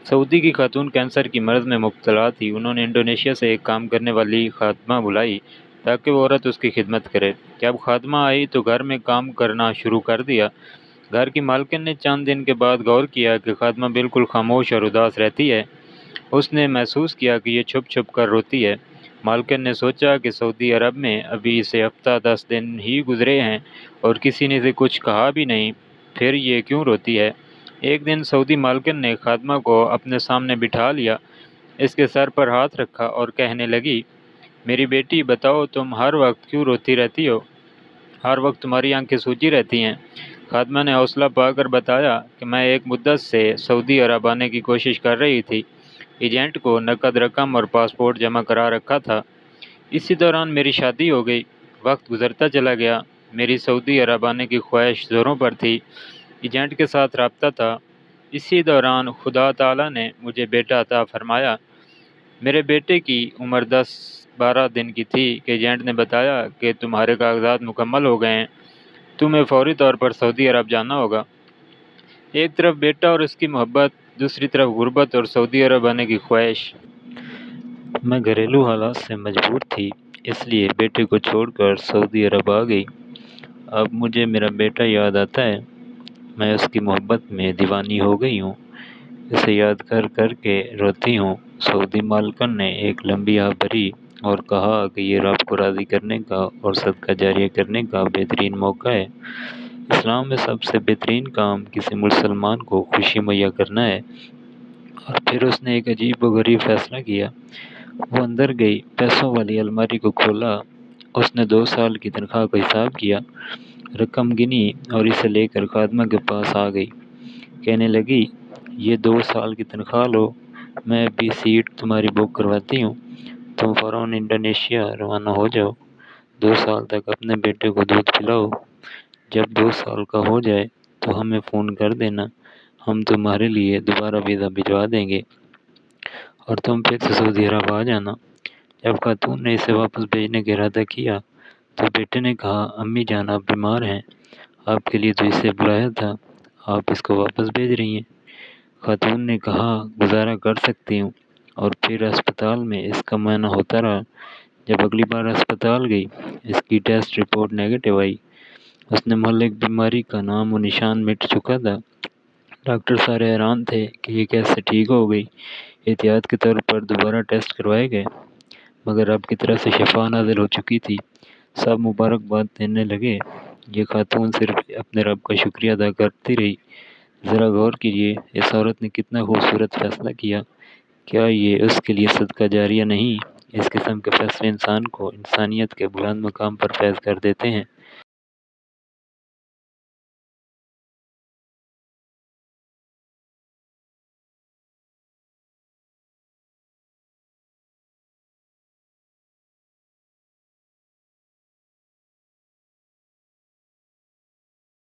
سعودی کی خاتون کینسر کی مرض میں مبتلا تھی۔ انہوں نے انڈونیشیا سے ایک کام کرنے والی خادمہ بلائی تاکہ وہ عورت اس کی خدمت کرے۔ جب خادمہ آئی تو گھر میں کام کرنا شروع کر دیا۔ گھر کی مالکن نے چند دن کے بعد غور کیا کہ خادمہ بالکل خاموش اور اداس رہتی ہے۔ اس نے محسوس کیا کہ یہ چھپ چھپ کر روتی ہے۔ مالکن نے سوچا کہ سعودی عرب میں ابھی سے ہفتہ 10 دن ہی گزرے ہیں اور کسی نے اسے کچھ کہا بھی نہیں، پھر یہ کیوں روتی ہے؟ ایک دن سعودی مالکن نے خادمہ کو اپنے سامنے بٹھا لیا، اس کے سر پر ہاتھ رکھا اور کہنے لگی، میری بیٹی بتاؤ تم ہر وقت کیوں روتی رہتی ہو؟ ہر وقت تمہاری آنکھیں سوجی رہتی ہیں۔ خادمہ نے حوصلہ پا کر بتایا کہ میں ایک مدت سے سعودی عرب آنے کی کوشش کر رہی تھی۔ ایجنٹ کو نقد رقم اور پاسپورٹ جمع کرا رکھا تھا۔ اسی دوران میری شادی ہو گئی۔ وقت گزرتا چلا گیا۔ میری سعودی عرب آنے کی خواہش زوروں پر تھی۔ ایجنٹ کے ساتھ رابطہ تھا۔ اسی دوران خدا تعالیٰ نے مجھے بیٹا عطا فرمایا۔ میرے بیٹے کی عمر 10-12 دن کی تھی کہ ایجنٹ نے بتایا کہ تمہارے کاغذات مکمل ہو گئے ہیں، تمہیں فوری طور پر سعودی عرب جانا ہوگا۔ ایک طرف بیٹا اور اس کی محبت، دوسری طرف غربت اور سعودی عرب آنے کی خواہش۔ میں گھریلو حالات سے مجبور تھی، اس لیے بیٹے کو چھوڑ کر سعودی عرب آ گئی۔ اب مجھے میرا بیٹا یاد آتا ہے۔ میں اس کی محبت میں دیوانی ہو گئی ہوں۔ اسے یاد کر کر کے روتی ہوں۔ سعودی مالکن نے ایک لمبی آہ بھری اور کہا کہ یہ رب کو راضی کرنے کا اور صدقہ جاریہ کرنے کا بہترین موقع ہے۔ اسلام میں سب سے بہترین کام کسی مسلمان کو خوشی مہیا کرنا ہے۔ اور پھر اس نے ایک عجیب و غریب فیصلہ کیا۔ وہ اندر گئی، پیسوں والی الماری کو کھولا، اس نے 2 سال کی تنخواہ کا حساب کیا، رقم گنی اور اسے لے کر خادمہ کے پاس آ گئی۔ کہنے لگی، یہ 2 سال کی تنخواہ لو، میں ابھی سیٹ تمہاری بک کرواتی ہوں، تم فوراً انڈونیشیا روانہ ہو جاؤ۔ 2 سال تک اپنے بیٹے کو دودھ پلاؤ۔ جب 2 سال کا ہو جائے تو ہمیں فون کر دینا، ہم تمہارے لیے دوبارہ ویزا بھجوا دیں گے اور تم پھر سے سعودی عرب آ جانا۔ جب خاتون نے اسے واپس بھیجنے کا ارادہ کیا تو بیٹے نے کہا، امی جان آپ بیمار ہیں، آپ کے لیے تو اسے بلایا تھا، آپ اس کو واپس بھیج رہی ہیں۔ خاتون نے کہا، گزارا کر سکتی ہوں۔ اور پھر اسپتال میں اس کا معائنہ ہوتا رہا۔ جب اگلی بار اسپتال گئی، اس کی ٹیسٹ رپورٹ نیگیٹو آئی۔ اس نے مہلک بیماری کا نام و نشان مٹ چکا تھا۔ ڈاکٹر سارے حیران تھے کہ یہ کیسے ٹھیک ہو گئی۔ احتیاط کے طور پر دوبارہ ٹیسٹ کروائے گئے، مگر رب کی طرف سے شفا نازل ہو چکی تھی۔ سب مبارکباد دینے لگے۔ یہ خاتون صرف اپنے رب کا شکریہ ادا کرتی رہی۔ ذرا غور کیجیے، اس عورت نے کتنا خوبصورت فیصلہ کیا۔ کیا یہ اس کے لیے صدقہ جاریہ نہیں؟ اس قسم کے فیصلے انسان کو انسانیت کے بلند مقام پر فیض کر دیتے ہیں۔